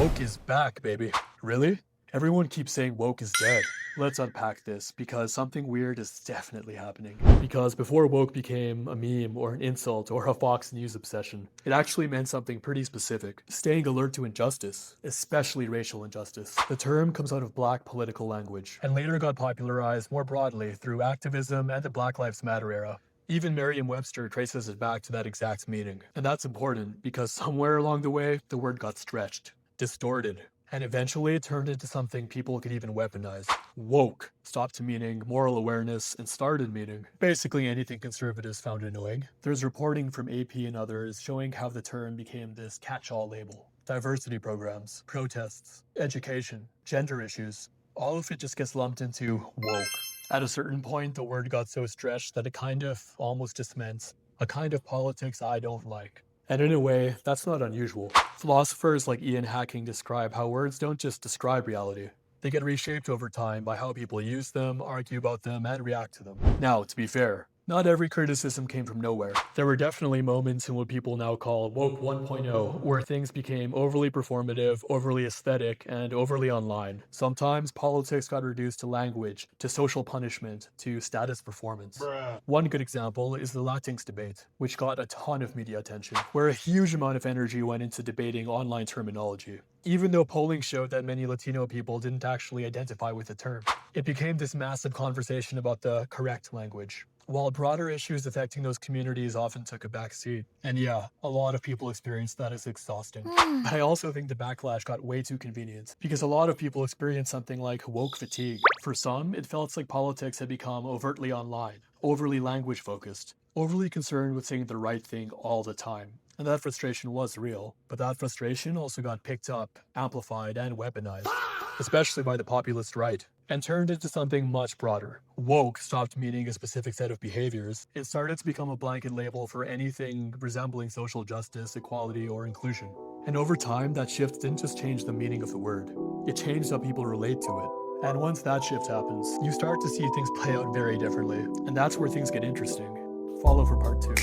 Woke is back, baby. Really? Everyone keeps saying woke is dead. Let's unpack this because something weird is definitely happening. Because before woke became a meme or an insult or a Fox News obsession, it actually meant something pretty specific: staying alert to injustice, especially racial injustice. The term comes out of black political language and later got popularized more broadly through activism and the Black Lives Matter era. Even Merriam-Webster traces it back to that exact meaning. And that's important because somewhere along the way, the word got stretched, distorted, and eventually it turned into something people could even weaponize. Woke stopped meaning moral awareness and started meaning basically anything conservatives found annoying. There's reporting from AP and others showing how the term became this catch-all label. Diversity programs, protests, education, gender issues, all of it just gets lumped into woke. At a certain point, the word got so stretched that it kind of almost just meant a kind of politics I don't like. And in a way, that's not unusual. Philosophers like Ian Hacking describe how words don't just describe reality. They get reshaped over time by how people use them, argue about them, and react to them. Now, to be fair, not every criticism came from nowhere. There were definitely moments in what people now call woke 1.0, where things became overly performative, overly aesthetic, and overly online. Sometimes politics got reduced to language, to social punishment, to status performance. One good example is the Latinx debate, which got a ton of media attention, where a huge amount of energy went into debating online terminology. Even though polling showed that many Latino people didn't actually identify with the term, it became this massive conversation about the correct language, while broader issues affecting those communities often took a back seat. And yeah, a lot of people experienced that as exhausting. But I also think the backlash got way too convenient, because a lot of people experienced something like woke fatigue. For some, it felt like politics had become overtly online, overly language focused, overly concerned with saying the right thing all the time. And that frustration was real, but that frustration also got picked up, amplified, and weaponized, especially by the populist right, and turned into something much broader. Woke stopped meaning a specific set of behaviors. It started to become a blanket label for anything resembling social justice, equality, or inclusion. And over time, that shift didn't just change the meaning of the word, it changed how people relate to it. And once that shift happens, you start to see things play out very differently. And that's where things get interesting. Follow for part 2.